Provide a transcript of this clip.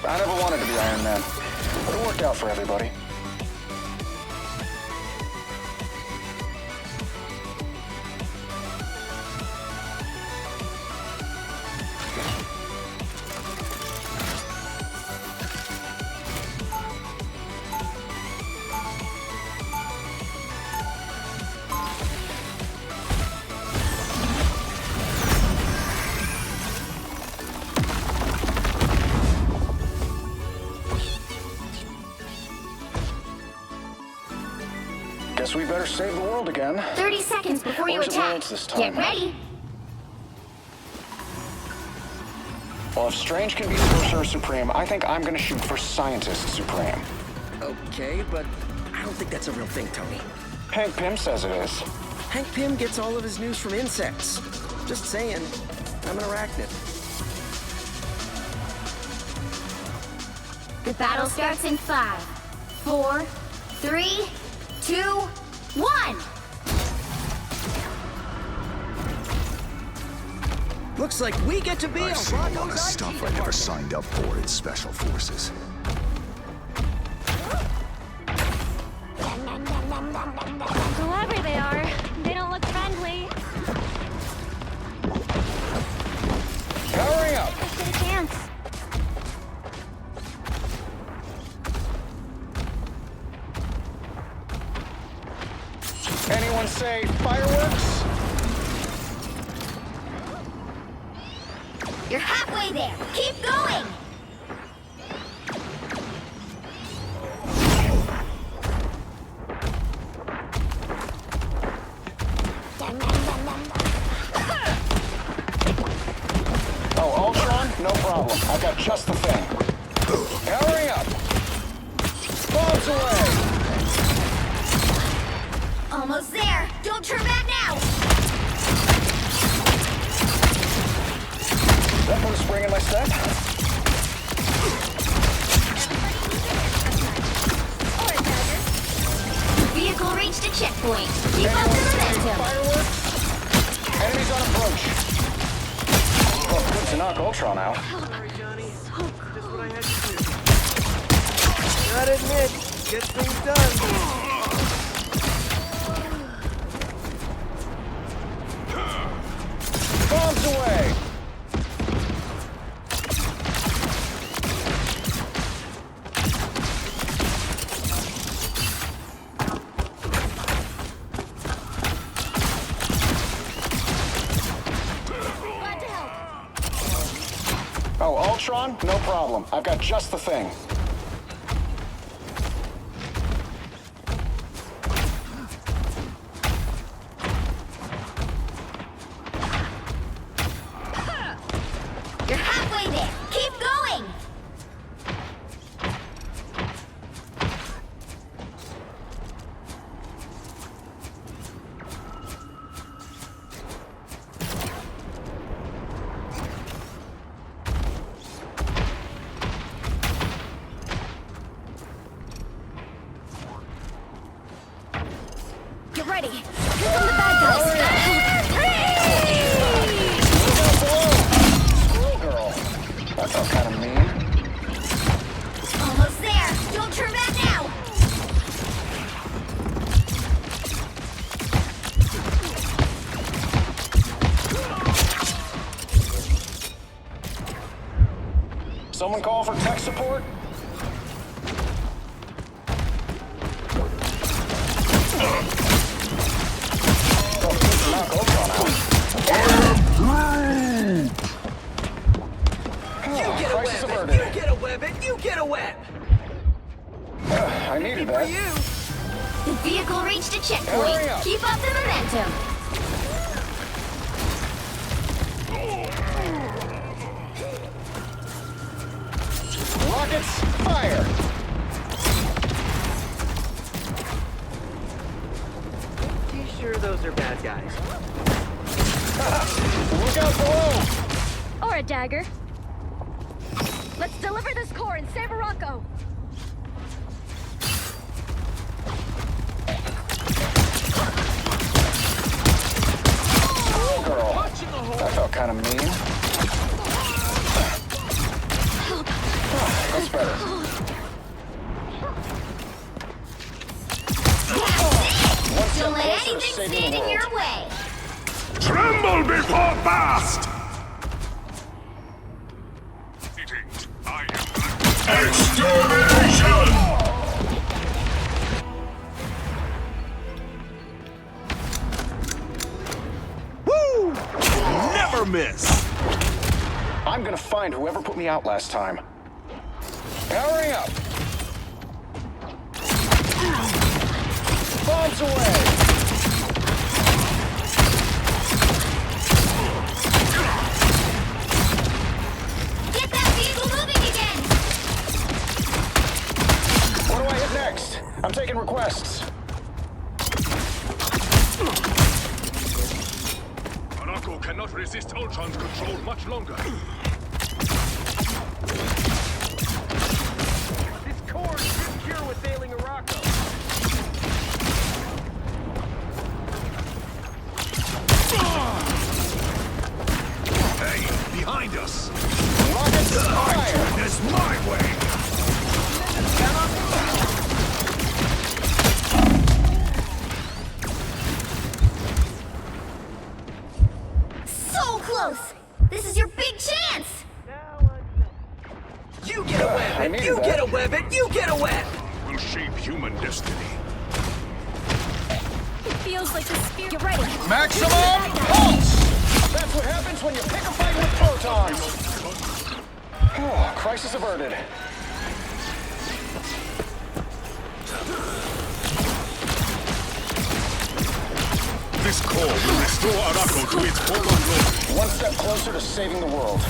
I never wanted to be Iron Man, but it worked out for everybody. Guess we better save the world again. 30 seconds before you Or is it attack. worlds this time? Get ready. Well, if Strange can be Sorcerer Supreme, I think I'm gonna shoot for Scientist Supreme. Okay, but I don't think that's a real thing, Tony. Hank Pym says it is. Hank Pym gets all of his news from insects. Just saying, I'm an arachnid. The battle starts in 5, 4, 3, 2, 1. Looks like we get to be I've seen a lot of Rocco's stuff IT I never department. signed up for in Special Forces. Whoever they are, they don't look friendly. Powering up! Let's get a chance. Anyone say fireworks? You're halfway there. Keep going. Oh, Ultron? No problem. I've got just the thing. Powering up! Bombs away! Almost there. Don't turn back now. That put a spring in my step? Vehicle reached a checkpoint. Keep up the momentum. Fireworks? Enemies on approach. Well, good to knock Ultron out. Gotta admit, gets things done. Bombs away! Glad to help. Oh, Ultron? No problem. I've got just the thing. You're halfway there. Keep going. Get ready. Here come the bad guys. Look out below! Squirrel Girl. That felt kind of mean. Almost there. Don't turn back now. Someone call for tech support? Oh, good to knock Ultron out. You get a Crisis web! averted. You get a web! You get a web! I needed For that. you! The vehicle reached a Hurry checkpoint. up. Keep up the momentum. Rockets, fire! You sure those are bad guys? Look out below! Or a dagger. Let's deliver this core and save Rocco. Girl. That felt kind of mean. That's better. One step Don't let closer to anything saving stand the in world. your way. Tremble before blast! Extermination! Woo! Never miss! I'm gonna find whoever put me out last time. Powering up. Bombs away. Get that vehicle moving again. What do I hit next? I'm taking requests. Arako cannot resist Ultron's control much longer. This core should cure with failing Arako. Hey, behind us! Rockets fire. It's my way! So close. This is your big chance. You get a I weapon! needed You that. get a weapon! You get a weapon! Will shape human destiny. It feels like the spirit. Get ready. Maximum pulse. That's what happens when you pick a fight with protons. Oh, crisis averted. This core will restore Arako to its former glory. One step closer to saving the world.